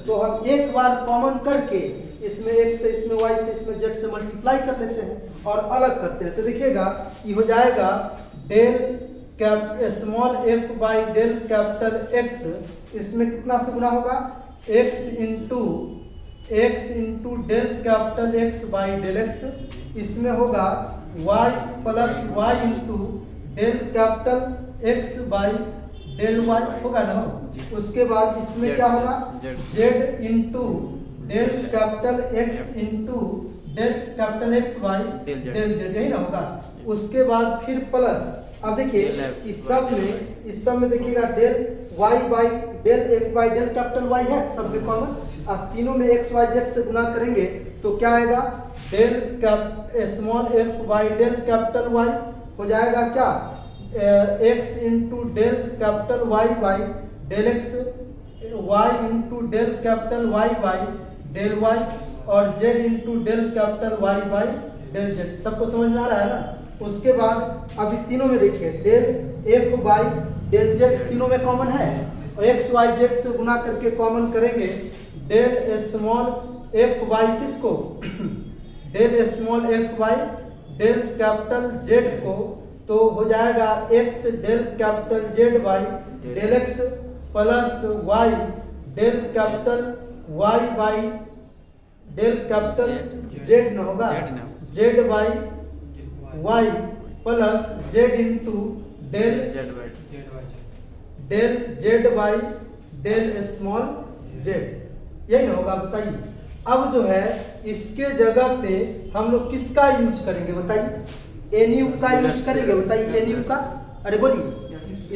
तो हम एक बार कॉमन करके इसमें x से इसमें y से इसमें z से मल्टीप्लाई कर लेते हैं और अलग करते हैं। तो देखिएगा ये हो जाएगा del small f by del capital x, इसमें कितना से गुना होगा, x into del capital x by del x, इसमें होगा y plus y into del capital x by del y, होगा ना। उसके बाद इसमें क्या होगा, z into del capital x into del capital x by del z, यही ना होगा। उसके बाद फिर प्लस, अब देखिए इस सब में देखिएगा del y by del x by del capital y है सब में कॉमन, अब तीनों में x y z से गुना करेंगे तो क्या आएगा, del small f by del capital y हो जाएगा क्या, x into del capital y by del x, y into del capital y by del y, और z into del capital y by del z। सबको समझ में आ रहा है ना। उसके बाद अभी तीनों में देखिए del f by del z तीनों में कॉमन है, और x y z से गुना करके कॉमन करेंगे डेल स्मॉल f बाई किसको, del small f by del capital z को, तो हो जाएगा x del capital z by del x plus y del capital y by del capital z न होगा, z by y plus z into del z by del small z, यही ना होगा। बताइए अब जो है इसके जगह पे हम लोग किसका यूज करेंगे, बताइए एन यू का यूज करेंगे, बताइए एन यू का। अरे बोलिए,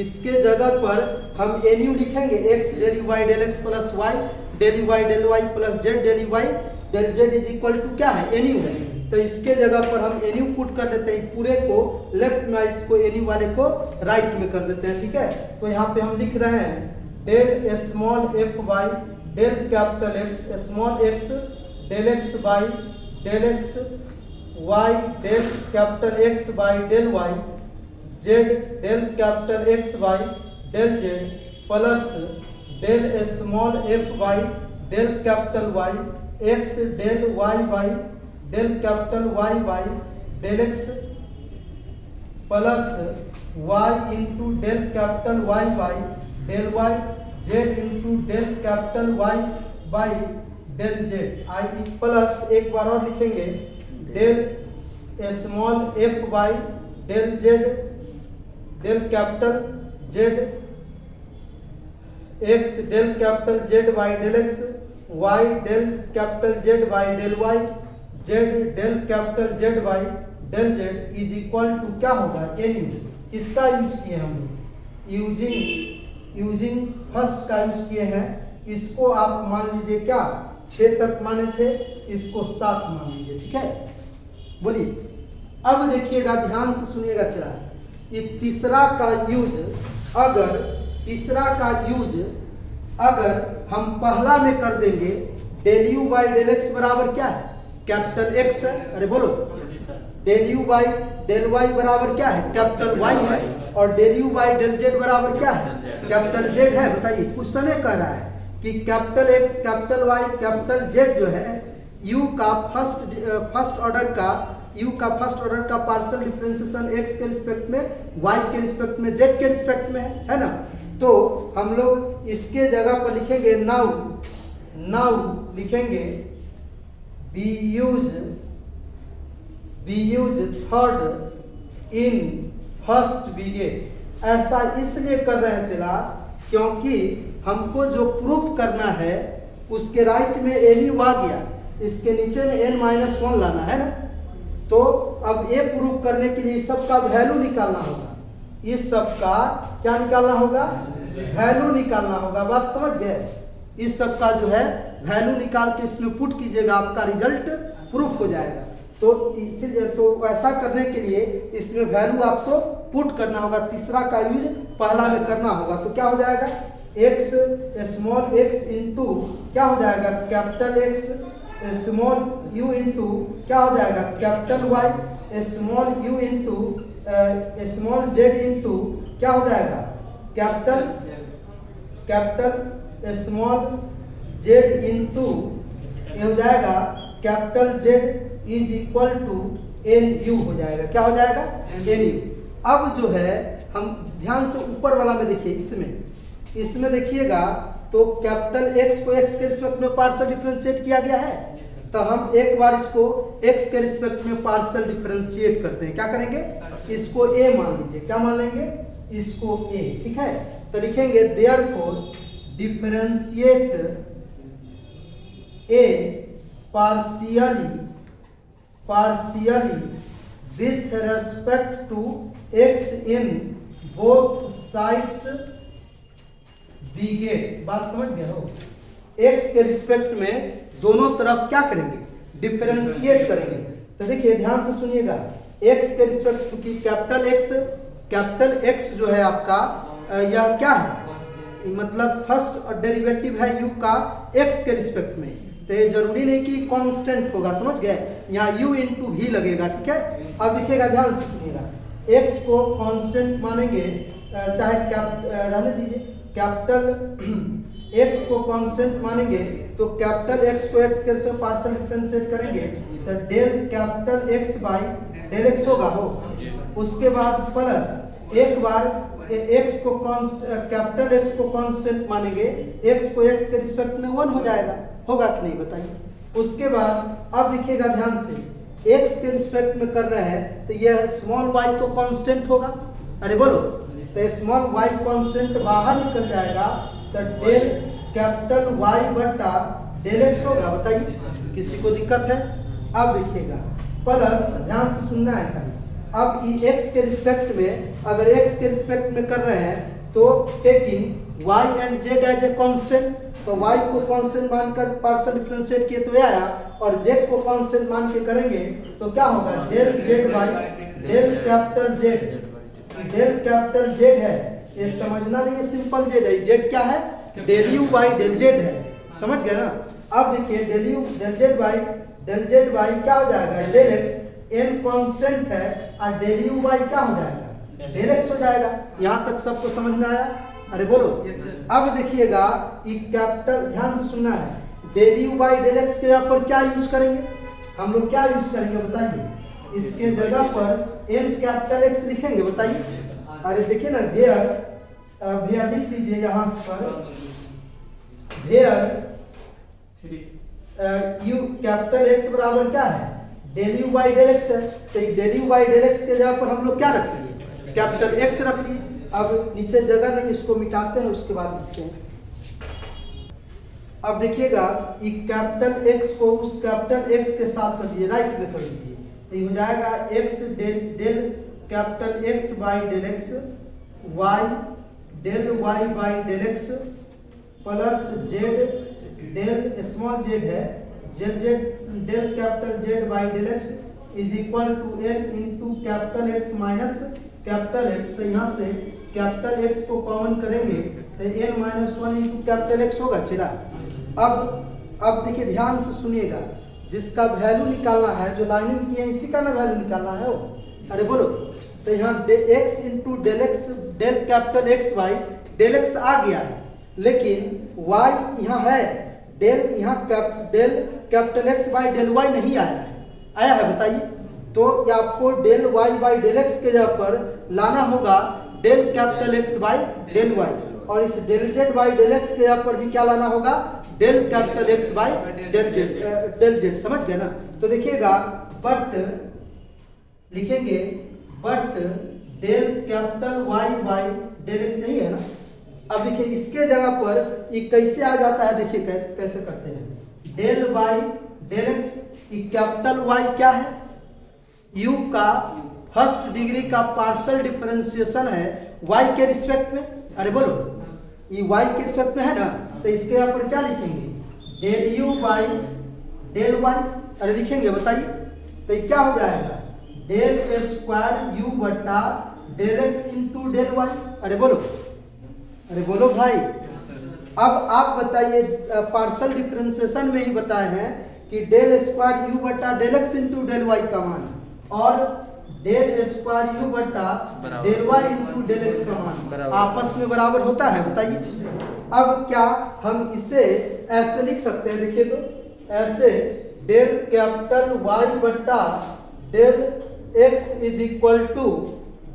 इसके जगह पर हम एन यू लिखेंगे, x del u y del x plus y del u y del y plus z del u y del z is equal to क्या है, एन यू है। तो इसके जगह पर हम एन यू पुट कर देते हैं, पूरे को लेफ्ट में, इसको एन यू वाले को राइट में कर देते हैं, ठीक है। तो यहाँ पे हम लिख रहे हैं del small F by del capital X small x del x by del x y del capital x by del y z del capital x by del z plus del small F by del capital Y x del y by del capital Y by del x plus y into del capital Y by del y z into del capital Y by del z I plus एक बार और लिखेंगे del small F by del z del capital Z x del capital Z by del x y del capital Z by del y z del capital Z by del z is equal to क्या होगा N you. किसका use किए हम लोग, using first का use किए हैं। इसको आप मान लीजिए क्या 6 तक माने थे, इसको 7 मान लीजिए, ठीक है। बोलिए अब देखिएगा, ध्यान से सुनिएगा चला, ये तीसरा का यूज अगर हम पहला में कर देंगे, del u by del x बराबर क्या है, कैपिटल एक्स है, अरे बोलो, del u by del y बराबर क्या है, कैपिटल वाई है, और del u by del z बराबर क्या है, कैपिटल जेड है। बताइए, क्वेश्चन कह रहा है कि capital x capital Y capital Z जो है यू का फर्स्ट ऑर्डर का पार्शियल डिफरेंशिएशन एक्स के रिस्पेक्ट में, वाई के रिस्पेक्ट में, जेड के रिस्पेक्ट में है ना। तो हम लोग इसके जगह पर लिखेंगे नाउ लिखेंगे b use third in first बिगेट। ऐसा इसलिए कर रहे हैं चला क्योंकि हमको जो प्रूफ करना है उसके राइट में एन यू आ गया, इसके नीचे में n-1 लाना है ना। तो अब ये प्रूफ करने के लिए इस सब का वैल्यू निकालना होगा, इस सब का क्या निकालना होगा, वैल्यू निकालना होगा। बात समझ गए, इस सब का जो है वैल्यू निकाल के इसमें पुट कीजिएगा, आपका रिजल्ट प्रूफ हो जाएगा। तो इसीलिए तो ऐसा करने के लिए इसमें वैल्यू आपको पुट करना होगा, तीसरा का यूज पहला में करना होगा। तो क्या हो जाएगा, एक्स स्मॉल एक्स इंटू क्या हो जाएगा, capital X small u into क्या हो जाएगा, capital Y small u into small z into क्या हो जाएगा, कैपिटल स्मॉल जेड इंटू ये हो जाएगा capital Z is equal to n u हो जाएगा। क्या हो जाएगा, एन यू। अब जो है हम ध्यान से ऊपर वाला में देखिए, इसमें देखिएगा तो कैपिटल एक्स को एक्स के रिस्पेक्ट में पार्शियल डिफरेंशिएट किया गया है। तो हम एक बार इसको एक्स के रिस्पेक्ट में पार्शियल डिफरेंशिएट करते हैं। क्या करेंगे, इसको ए मान लीजिए, क्या मान लेंगे, इसको ए, ठीक है। तो लिखेंगे therefore differentiate A partially with respect to x in both sides बिगेट। बात समझ गए हो, x के रिस्पेक्ट में दोनों तरफ क्या करेंगे, डिफरेंशिएट करेंगे। तो देखिए ध्यान से सुनिएगा, x के रिस्पेक्ट, चूंकि कैपिटल x जो है आपका यह क्या है, मतलब फर्स्ट डेरिवेटिव है u का x के रिस्पेक्ट में। तो ये जरूरी नहीं कि कांस्टेंट होगा, समझ गए, यहाँ u इंटू भी लगेगा, ठीक है। अब देखिएगा, ध्यान से सुनिएगा, x को कांस्टेंट मानेंगे, चाहे रहने दीजिए, कैपिटल x को कांस्टेंट मानेंगे तो कैपिटल x को x के साथ पार्शियल डिफरेंशिएट करेंगे तो del capital x by del x होगा। उसके बाद प्लस एक बार x को कैपिटल x को कांस्टेंट मानेंगे, x को x के रिस्पेक्ट में 1 हो जाएगा, होगा कि नहीं बताइए। उसके बाद अब देखिएगा ध्यान से, x के रिस्पेक्ट में कर रहे हैं तो यह स्मॉल y तो कांस्टेंट होगा, अरे बोलो, तो स्मॉल y कांस्टेंट बाहर निकल जाएगा तो डेल कैपिटल y बटा डेल x होगा। बताइए, किसी को दिक्कत है? अब देखिएगा, प्लस ध्यान से सुनना है खाली। अब x के रिस्पेक्ट में, अगर x के रिस्पेक्ट में कर रहे हैं तो taking y and z as a constant, तो y को कांस्टेंट मानकर पार्शियल डिफरेंशिएट किए तो ये आया, और z को कांस्टेंट मान के करेंगे तो क्या होगा, del z by del capital z है, ये समझना नहीं है, सिंपल z है, z क्या है, del u by del z है, समझ गए ना। अब देखिए del u del z by क्या हो जाएगा, डेल x, n कांस्टेंट है और डेल u बाई क्या हो जाएगा, डेल x हो जाएगा। यहाँ तक सबको समझ में आया, अरे बोलो। अब देखिएगा ये कैपिटल, ध्यान से सुनना है, del u by del x के यहाँ पर क्या यूज करेंगे, हम लोग क्या यूज करेंगे बताइए, इसके जगह पर n कैपिटल x लिखेंगे, बताइए। अरे देखिए ना, वेयर लिख लीजिए यहाँ पर, वेयर u कैपिटल x बराबर क्या है, del u by del x है, तो del u by del x के जगह पर हम लोग क्या रख लिए, कैपिटल x रख लिए। अब नीचे जगह नहीं, इसको मिटाते हैं, उसके बाद लिखते हैं। अब देखिएगा ये कैपिटल x को उस कैपिटल x के साथ कर दीजिए, राइट में कर दीजिए, तो ये हो जाएगा x del capital x by del x, y del y by del x plus z del small z है, del capital z by del x is equal to n into capital x minus capital x। तो यहाँ से capital x को common करेंगे तो n minus 1 into capital x होगा, चला। अब देखिए ध्यान से सुनिएगा, जिसका वैल्यू निकालना है, जो लाइनिंग की है इसी का ना वैल्यू निकालना है वो, अरे बोलो। तो यहाँ x into del x, del capital x by del x आ गया है, लेकिन y यहाँ है, डेल यहाँ del capital x by del y नहीं आया है, आया है बताइए। तो ये आपको del y by del x के जगह पर लाना होगा del capital x by del y, और इस del z by del x के जगह पर भी क्या लाना होगा, del capital x by del z, समझ गए ना। तो देखिएगा बट लिखेंगे, but del capital y by del x नहीं है ना। अब देखिए इसके जगह पर ये कैसे आ जाता है, देखिए कैसे करते हैं, del by del x, capital Y क्या है, u का फर्स्ट डिग्री का पार्शियल डिफरेंशिएशन है y के रिस्पेक्ट में, अरे बोलो ये y के रिस्पेक्ट में है ना, तो इसके यहाँ पर क्या लिखेंगे, del u by del y, अरे लिखेंगे बताइए, तो ये क्या हो जाएगा, डेल स्क्वायर u बटा del x into del y, अरे बोलो भाई। अब आप बताइए, पार्शियल डिफरेंशिएशन में ही बताए हैं कि डेल स्क्वायर u बटा del x into del y का मान, और डेल स्क्वायर u बटा del y into del x का मान आपस में बराबर होता है, बताइए। अब क्या हम इसे ऐसे लिख सकते हैं, देखिए तो ऐसे, डेल कैपिटल y बटा del x is equal to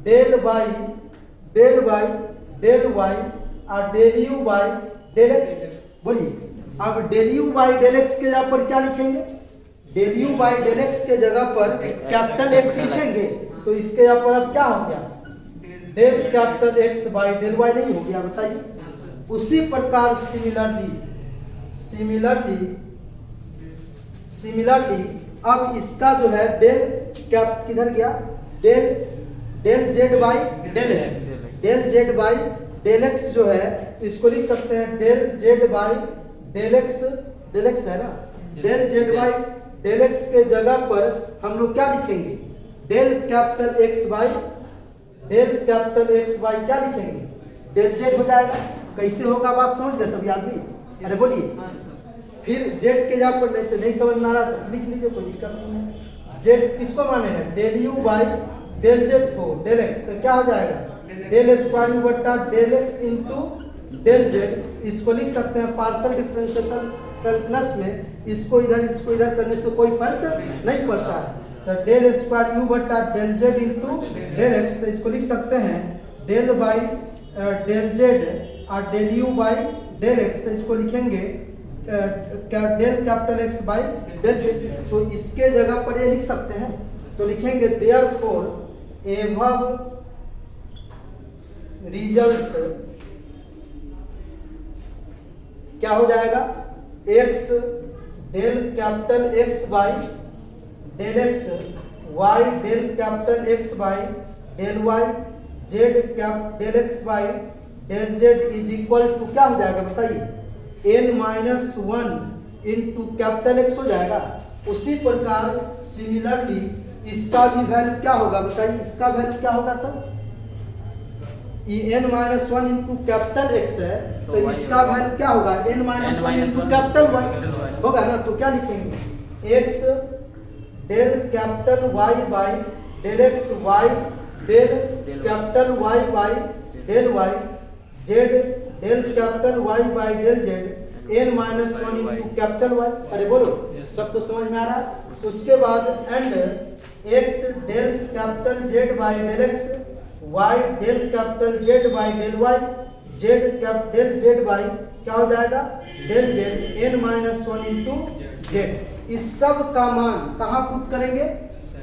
del y और del u by del x, बोलिए। अब del u by del x के जगह पर क्या लिखेंगे, del u by del x के जगह पर कैपिटल x लिखेंगे, तो इसके जगह पर अब क्या हो गया, del capital x by del y नहीं हो गया, बताइए। उसी प्रकार सिमिलरली अब इसका जो है डेल कैप किधर गया, del z by del x, del z by del x जो है इसको लिख सकते हैं del z by del x है ना, del z by del x के जगह पर हम लोग क्या लिखेंगे, डेल कैपिटल x बाई क्या लिखेंगे, डेल z हो जाएगा। कैसे होगा बात समझ गए सभी आदमी, अरे बोलिए। फिर z के जगह पर नहीं समझ में आ रहा तो लिख लीजिए, कोई दिक्कत नहीं है। z किसको माने हैं, del u by del z को डेल x, तो क्या हो जाएगा, डेल स्क्वायर u बटा del x into del z, इसको लिख सकते हैं पार्शियल डिफरेंशिएशन कैलकुलस में, इसको इधर करने से कोई फर्क नहीं पड़ता है। तो डेल स्क्वायर u बटा del z into del x, तो इसको लिख सकते हैं डेल बाई डेल z और del u by del x, तो इसको लिखेंगे del capital x by del z। तो इसके जगह पर ये लिख सकते हैं, तो लिखेंगे देयरफॉर एबव रिजल्ट क्या हो जाएगा, x del capital x by del x, y del capital x by del y, z del x by del z is equal to क्या हो जाएगा बताइए, n minus 1 into capital X हो जाएगा। उसी प्रकार सिमिलरली इसका भी वैल्यू क्या होगा बताइए, इसका वैल्यू क्या होगा तब, n minus 1 into capital X है तो इसका वैल्यू क्या होगा, n minus 1 into capital Y होगा ना। तो क्या लिखेंगे, x del capital Y by del x, y del capital Y by del y, z del capital Y by del z, n minus 1 into capital Y. अरे बोलो सबको समझ में आ रहा है। उसके बाद and x del capital Z by del x, y del capital Z by del y, z del z by क्या हो जाएगा, del z, n minus 1 into z. इस सब का मान कहाँ पुट करेंगे,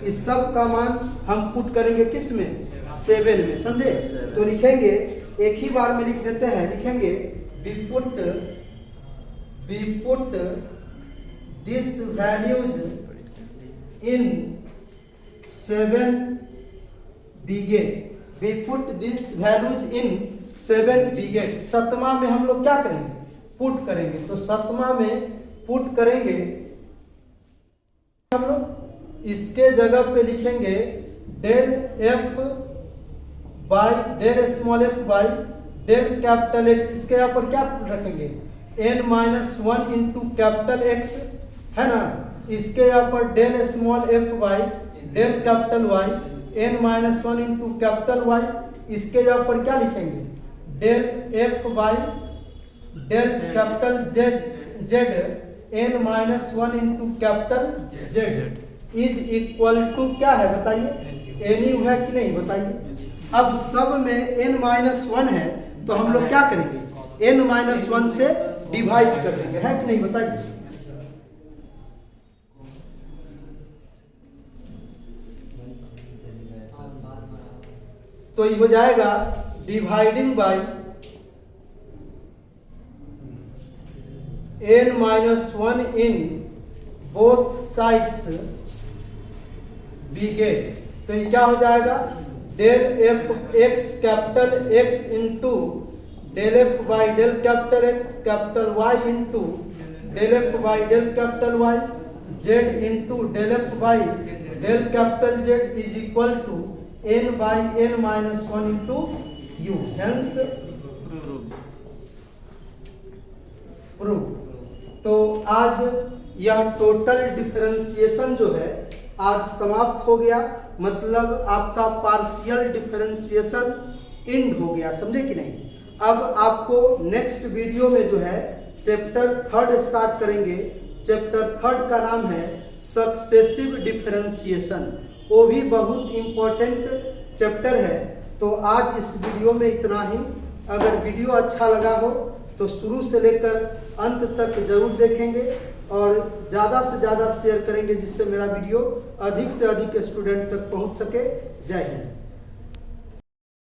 इस सब का मान हम पुट करेंगे किस में, 7 में, समझे। तो लिखेंगे एक ही बार में लिख देते हैं, लिखेंगे we put this values in 7 बिगेट, we put this values in 7 बिगेट। सतमा में हम लोग क्या करेंगे, पुट करेंगे। तो सतमा में पुट करेंगे हम लोग, इसके जगह पे लिखेंगे del F by del small F by del capital X. इसके यहाँ पर क्या रखेंगे, n minus 1 into capital X है ना। इसके यहाँ पर del small F by del capital Y, n minus 1 into capital Y. इसके यहाँ पर क्या लिखेंगे, del F by del capital Z Z, n minus 1 into capital Z is equal to क्या है बताइए, एन यू है कि नहीं बताइए। अब सब में n माइनस 1 है तो हम लोग क्या करेंगे, n माइनस 1 से डिवाइड कर देंगे, है कि नहीं बताइए। तो ये हो जाएगा dividing by n minus 1 in both sides बिगेट। तो ये क्या हो जाएगा, del f x capital X into del F by del capital x capital Y into del F by del capital Y, z into del F by del capital Z is equal to n by n minus 1 into u. Hence prove. तो आज यह total differentiation जो है आज समाप्त हो गया, मतलब आपका पार्शियल डिफरेंशिएशन एंड हो गया, समझे कि नहीं। अब आपको नेक्स्ट वीडियो में जो है चैप्टर 3 स्टार्ट करेंगे। चैप्टर 3 का नाम है सक्सेसिव डिफरेंशिएशन, वो भी बहुत इंपॉर्टेंट चैप्टर है। तो आज इस वीडियो में इतना ही। अगर वीडियो अच्छा लगा हो तो शुरू से लेकर अंत तक जरूर देखेंगे और ज़्यादा से ज़्यादा शेयर करेंगे, जिससे मेरा वीडियो अधिक से अधिक स्टूडेंट तक पहुंच सके। जय हिंद।